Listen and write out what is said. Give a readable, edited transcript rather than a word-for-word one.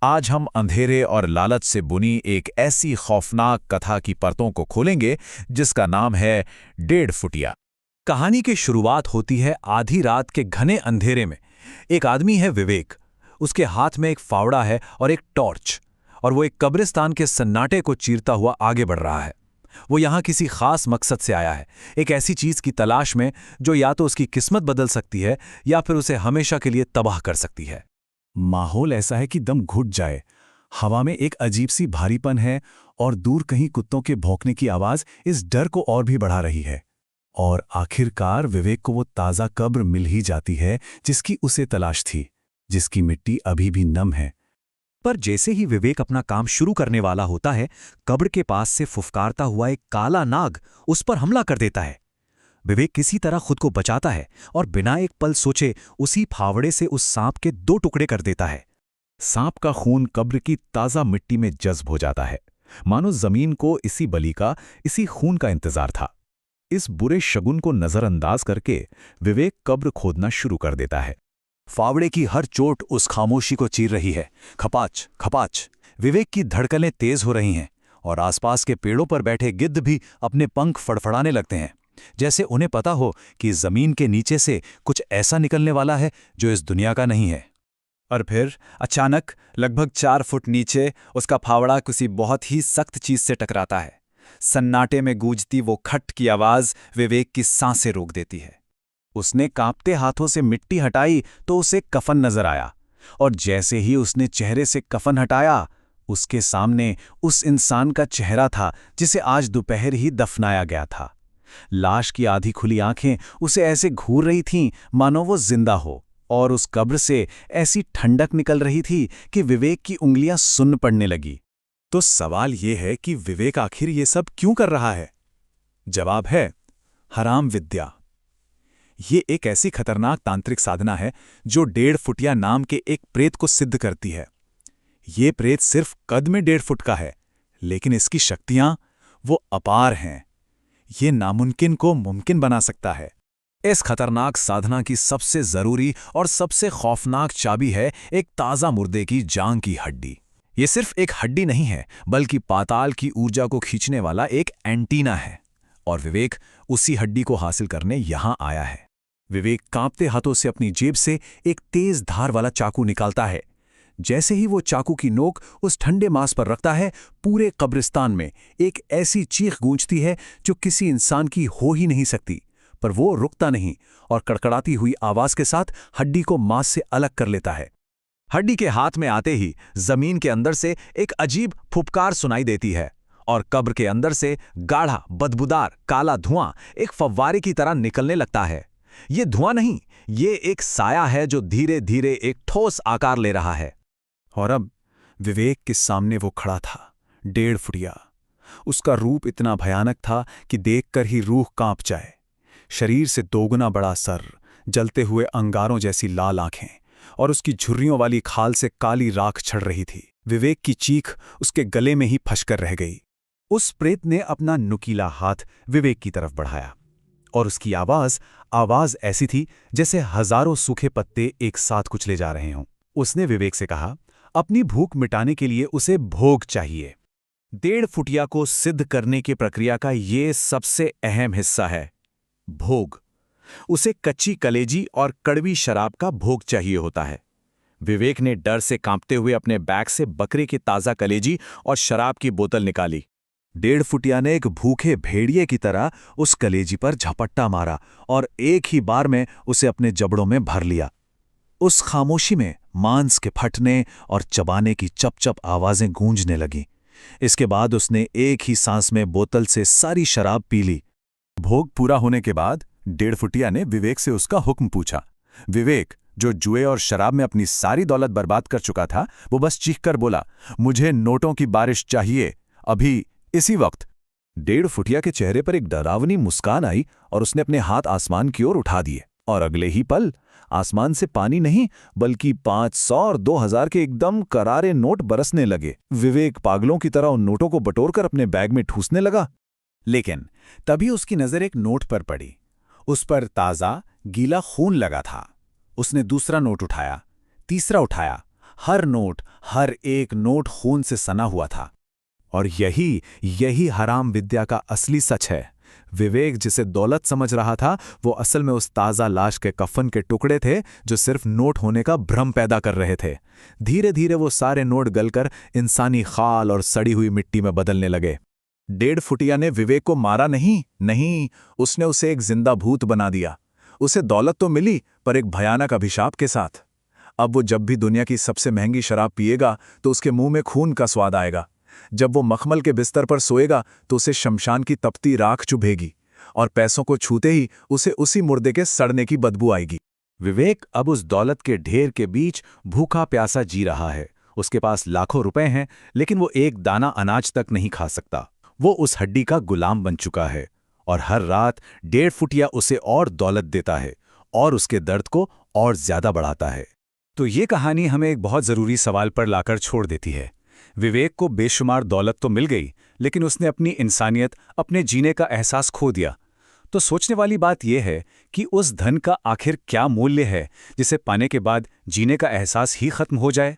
आज हम अंधेरे और लालच से बुनी एक ऐसी खौफनाक कथा की परतों को खोलेंगे जिसका नाम है डेढ़ फुटिया। कहानी की शुरुआत होती है आधी रात के घने अंधेरे में। एक आदमी है विवेक। उसके हाथ में एक फावड़ा है और एक टॉर्च, और वो एक कब्रिस्तान के सन्नाटे को चीरता हुआ आगे बढ़ रहा है। वो यहाँ किसी खास मकसद से आया है, एक ऐसी चीज की तलाश में जो या तो उसकी किस्मत बदल सकती है या फिर उसे हमेशा के लिए तबाह कर सकती है। माहौल ऐसा है कि दम घुट जाए। हवा में एक अजीब सी भारीपन है और दूर कहीं कुत्तों के भौंकने की आवाज इस डर को और भी बढ़ा रही है। और आखिरकार विवेक को वो ताज़ा कब्र मिल ही जाती है जिसकी उसे तलाश थी, जिसकी मिट्टी अभी भी नम है। पर जैसे ही विवेक अपना काम शुरू करने वाला होता है, कब्र के पास से फुफकारता हुआ एक काला नाग उस पर हमला कर देता है। विवेक किसी तरह खुद को बचाता है और बिना एक पल सोचे उसी फावड़े से उस सांप के 2 टुकड़े कर देता है। सांप का खून कब्र की ताज़ा मिट्टी में जज्ब हो जाता है, मानो जमीन को इसी बलि का, इसी खून का इंतजार था। इस बुरे शगुन को नजरअंदाज करके विवेक कब्र खोदना शुरू कर देता है। फावड़े की हर चोट उस खामोशी को चीर रही है। खपाच खपाच विवेक की धड़कनें तेज हो रही हैं और आसपास के पेड़ों पर बैठे गिद्ध भी अपने पंख फड़फड़ाने लगते हैं, जैसे उन्हें पता हो कि जमीन के नीचे से कुछ ऐसा निकलने वाला है जो इस दुनिया का नहीं है। और फिर अचानक लगभग 4 फुट नीचे उसका फावड़ा किसी बहुत ही सख्त चीज से टकराता है। सन्नाटे में गूंजती वो खट की आवाज विवेक की सांसें रोक देती है। उसने कांपते हाथों से मिट्टी हटाई तो उसे कफन नजर आया, और जैसे ही उसने चेहरे से कफन हटाया, उसके सामने उस इंसान का चेहरा था जिसे आज दोपहर ही दफनाया गया था। लाश की आधी खुली आंखें उसे ऐसे घूर रही थीं मानो वो जिंदा हो, और उस कब्र से ऐसी ठंडक निकल रही थी कि विवेक की उंगलियां सुन्न पड़ने लगी। तो सवाल ये है कि विवेक आखिर ये सब क्यों कर रहा है? जवाब है हराम विद्या। ये एक ऐसी खतरनाक तांत्रिक साधना है जो 1.5 फुटिया नाम के एक प्रेत को सिद्ध करती है। ये प्रेत सिर्फ कद में 1.5 फुट का है, लेकिन इसकी शक्तियां वो अपार हैं। ये नामुमकिन को मुमकिन बना सकता है। इस खतरनाक साधना की सबसे जरूरी और सबसे खौफनाक चाबी है एक ताज़ा मुर्दे की जांग की हड्डी। ये सिर्फ एक हड्डी नहीं है, बल्कि पाताल की ऊर्जा को खींचने वाला एक एंटीना है, और विवेक उसी हड्डी को हासिल करने यहां आया है। विवेक कांपते हाथों से अपनी जेब से एक तेज धार वाला चाकू निकालता है। जैसे ही वो चाकू की नोक उस ठंडे मांस पर रखता है, पूरे कब्रिस्तान में एक ऐसी चीख गूंजती है जो किसी इंसान की हो ही नहीं सकती। पर वो रुकता नहीं और कड़कड़ाती हुई आवाज के साथ हड्डी को मांस से अलग कर लेता है। हड्डी के हाथ में आते ही जमीन के अंदर से एक अजीब फुफकार सुनाई देती है, और कब्र के अंदर से गाढ़ा बदबूदार काला धुआं एक फव्वारे की तरह निकलने लगता है। ये धुआं नहीं, ये एक साया है जो धीरे धीरे एक ठोस आकार ले रहा है। और अब विवेक के सामने वो खड़ा था, 1.5 फुटिया। उसका रूप इतना भयानक था कि देखकर ही रूह कांप जाए। शरीर से 2 गुना बड़ा सर, जलते हुए अंगारों जैसी लाल आंखें, और उसकी झुर्रियों वाली खाल से काली राख छड़ रही थी। विवेक की चीख उसके गले में ही फंसकर रह गई। उस प्रेत ने अपना नुकीला हाथ विवेक की तरफ बढ़ाया, और उसकी आवाज ऐसी थी जैसे हजारों सूखे पत्ते एक साथ कुचले जा रहे हों। उसने विवेक से कहा, अपनी भूख मिटाने के लिए उसे भोग चाहिए। 1.5 फुटिया को सिद्ध करने की प्रक्रिया का ये सबसे अहम हिस्सा है, भोग। उसे कच्ची कलेजी और कड़वी शराब का भोग चाहिए होता है। विवेक ने डर से कांपते हुए अपने बैग से बकरे की ताज़ा कलेजी और शराब की बोतल निकाली। 1.5 फुटिया ने एक भूखे भेड़िए की तरह उस कलेजी पर झपट्टा मारा और एक ही बार में उसे अपने जबड़ों में भर लिया। उस खामोशी में मांस के फटने और चबाने की चप-चप आवाजें गूंजने लगीं। इसके बाद उसने एक ही सांस में बोतल से सारी शराब पी ली। भोग पूरा होने के बाद 1.5 फुटिया ने विवेक से उसका हुक्म पूछा। विवेक, जो जुए और शराब में अपनी सारी दौलत बर्बाद कर चुका था, वो बस चीखकर बोला, मुझे नोटों की बारिश चाहिए, अभी, इसी वक्त। 1.5 फुटिया के चेहरे पर एक डरावनी मुस्कान आई और उसने अपने हाथ आसमान की ओर उठा दिए, और अगले ही पल आसमान से पानी नहीं बल्कि 500 और 2000 के एकदम करारे नोट बरसने लगे। विवेक पागलों की तरह उन नोटों को बटोरकर अपने बैग में ठूसने लगा। लेकिन तभी उसकी नजर एक नोट पर पड़ी। उस पर ताज़ा गीला खून लगा था। उसने दूसरा नोट उठाया, तीसरा उठाया, हर एक नोट खून से सना हुआ था। और यही हराम विद्या का असली सच है। विवेक जिसे दौलत समझ रहा था, वो असल में उस ताज़ा लाश के कफन के टुकड़े थे जो सिर्फ नोट होने का भ्रम पैदा कर रहे थे। धीरे धीरे वो सारे नोट गलकर इंसानी खाल और सड़ी हुई मिट्टी में बदलने लगे। 1.5 फुटिया ने विवेक को मारा नहीं, उसने उसे एक जिंदा भूत बना दिया। उसे दौलत तो मिली, पर एक भयानक अभिशाप के साथ। अब वो जब भी दुनिया की सबसे महंगी शराब पिएगा तो उसके मुंह में खून का स्वाद आएगा। जब वो मखमल के बिस्तर पर सोएगा तो उसे शमशान की तपती राख चुभेगी, और पैसों को छूते ही उसे उसी मुर्दे के सड़ने की बदबू आएगी। विवेक अब उस दौलत के ढेर के बीच भूखा प्यासा जी रहा है। उसके पास लाखों रुपए हैं, लेकिन वो एक दाना अनाज तक नहीं खा सकता। वो उस हड्डी का गुलाम बन चुका है, और हर रात 1.5 फुटिया उसे और दौलत देता है और उसके दर्द को और ज्यादा बढ़ाता है। तो ये कहानी हमें एक बहुत जरूरी सवाल पर लाकर छोड़ देती है। विवेक को बेशुमार दौलत तो मिल गई, लेकिन उसने अपनी इंसानियत, अपने जीने का एहसास खो दिया। तो सोचने वाली बात यह है कि उस धन का आखिर क्या मूल्य है जिसे पाने के बाद जीने का एहसास ही खत्म हो जाए।